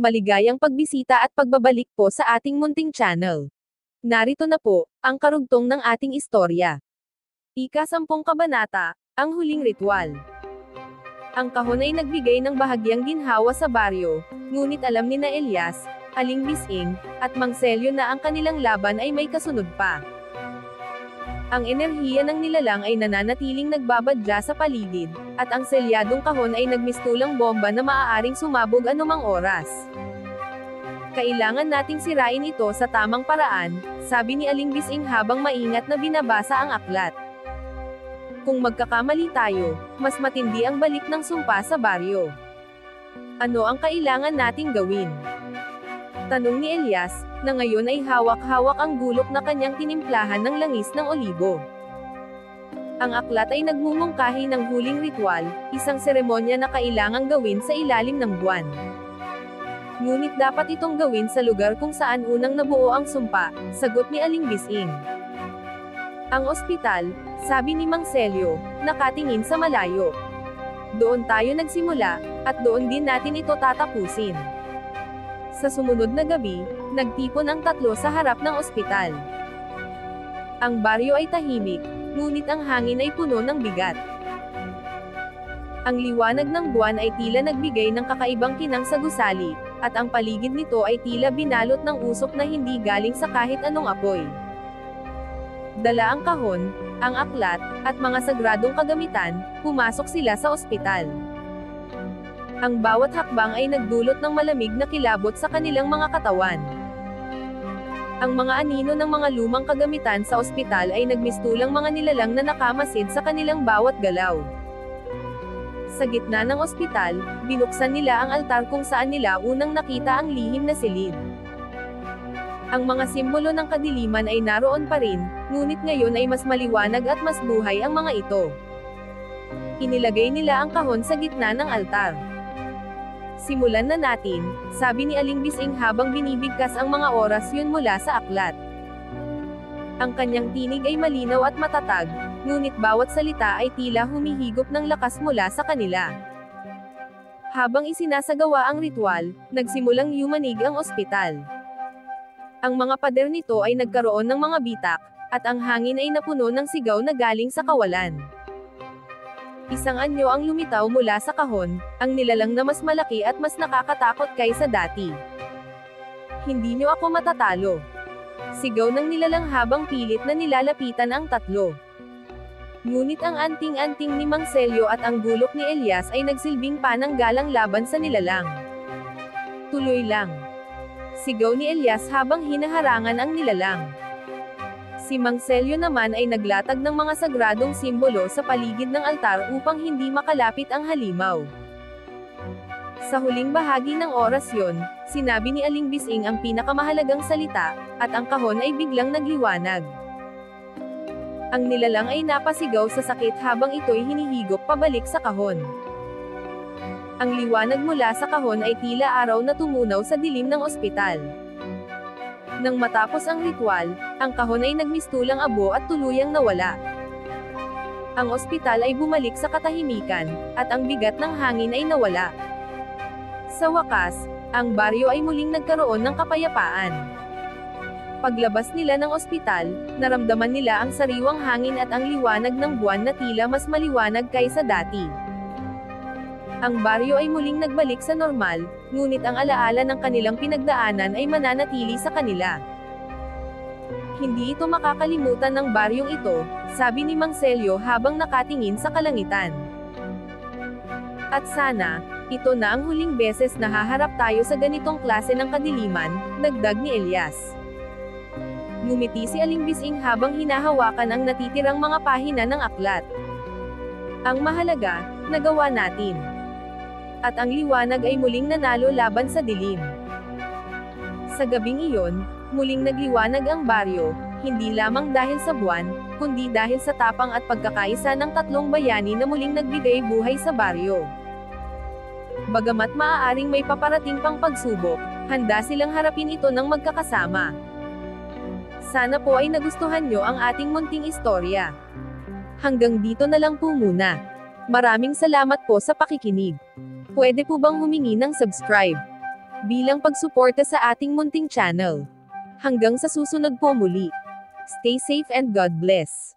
Maligayang pagbisita at pagbabalik po sa ating munting channel. Narito na po, ang karugtong ng ating istorya. Ika-10 kabanata, ang huling ritual. Ang kahon ay nagbigay ng bahagyang ginhawa sa baryo, ngunit alam ni na Elias, Aling Bising, at Mang Celio na ang kanilang laban ay may kasunod pa. Ang enerhiya ng nilalang ay nananatiling nagbabadya sa paligid, at ang selyadong kahon ay nagmistulang bomba na maaaring sumabog anumang oras. Kailangan nating sirain ito sa tamang paraan, sabi ni Aling Bising habang maingat na binabasa ang aklat. Kung magkakamali tayo, mas matindi ang balik ng sumpa sa baryo. Ano ang kailangan nating gawin? Tanong ni Elias, na ngayon ay hawak-hawak ang gulok na kanyang tinimplahan ng langis ng olibo. Ang aklat ay nagmumungkahi ng huling ritual, isang seremonya na kailangang gawin sa ilalim ng buwan. Ngunit dapat itong gawin sa lugar kung saan unang nabuo ang sumpa, sagot ni Aling Bising. Ang ospital, sabi ni Mang Celio, nakatingin sa malayo. Doon tayo nagsimula, at doon din natin ito tatapusin. Sa sumunod na gabi, nagtipon ang tatlo sa harap ng ospital. Ang baryo ay tahimik, ngunit ang hangin ay puno ng bigat. Ang liwanag ng buwan ay tila nagbigay ng kakaibang kinang sa gusali, at ang paligid nito ay tila binalot ng usok na hindi galing sa kahit anong apoy. Dala ang kahon, ang aklat, at mga sagradong kagamitan, pumasok sila sa ospital. Ang bawat hakbang ay nagdulot ng malamig na kilabot sa kanilang mga katawan. Ang mga anino ng mga lumang kagamitan sa ospital ay nagmistulang mga nilalang na nakamasid sa kanilang bawat galaw. Sa gitna ng ospital, binuksan nila ang altar kung saan nila unang nakita ang lihim na silid. Ang mga simbolo ng kadiliman ay naroon pa rin, ngunit ngayon ay mas maliwanag at mas buhay ang mga ito. Inilagay nila ang kahon sa gitna ng altar. Simulan na natin, sabi ni Aling Bising habang binibigkas ang mga orasyon mula sa aklat. Ang kanyang tinig ay malinaw at matatag, ngunit bawat salita ay tila humihigop ng lakas mula sa kanila. Habang isinasagawa ang ritual, nagsimulang yumanig ang ospital. Ang mga pader nito ay nagkaroon ng mga bitak, at ang hangin ay napuno ng sigaw na galing sa kawalan. Isang anyo ang lumitaw mula sa kahon, ang nilalang na mas malaki at mas nakakatakot kaysa dati. Hindi niyo ako matatalo. Sigaw ng nilalang habang pilit na nilalapitan ang tatlo. Ngunit ang anting-anting ni Mang Celio at ang gulok ni Elias ay nagsilbing pananggalang laban sa nilalang. Tuloy lang. Sigaw ni Elias habang hinaharangan ang nilalang. Si Mang Celio naman ay naglatag ng mga sagradong simbolo sa paligid ng altar upang hindi makalapit ang halimaw. Sa huling bahagi ng orasyon, sinabi ni Aling Bising ang pinakamahalagang salita, at ang kahon ay biglang nagliwanag. Ang nilalang ay napasigaw sa sakit habang ito'y hinihigop pabalik sa kahon. Ang liwanag mula sa kahon ay tila araw na tumunaw sa dilim ng ospital. Nang matapos ang ritual, ang kahon ay nagmistulang abo at tuluyang nawala. Ang ospital ay bumalik sa katahimikan, at ang bigat ng hangin ay nawala. Sa wakas, ang baryo ay muling nagkaroon ng kapayapaan. Paglabas nila ng ospital, naramdaman nila ang sariwang hangin at ang liwanag ng buwan na tila mas maliwanag kaysa dati. Ang baryo ay muling nagbalik sa normal, ngunit ang alaala ng kanilang pinagdaanan ay mananatili sa kanila. Hindi ito makakalimutan ng baryong ito, sabi ni Mang Celio habang nakatingin sa kalangitan. At sana, ito na ang huling beses na haharap tayo sa ganitong klase ng kadiliman, dagdag ni Elias. Ngumiti si Aling Bising habang hinahawakan ang natitirang mga pahina ng aklat. Ang mahalaga, nagawa natin. At ang liwanag ay muling nanalo laban sa dilim. Sa gabing iyon, muling nagliwanag ang baryo, hindi lamang dahil sa buwan, kundi dahil sa tapang at pagkakaisa ng tatlong bayani na muling nagbigay buhay sa baryo. Bagamat maaaring may paparating pang pagsubok, handa silang harapin ito ng magkakasama. Sana po ay nagustuhan nyo ang ating munting istorya. Hanggang dito na lang po muna. Maraming salamat po sa pakikinig. Pwede po bang humingi ng subscribe? bilang pagsuporta sa ating munting channel. Hanggang sa susunod po muli. Stay safe and God bless.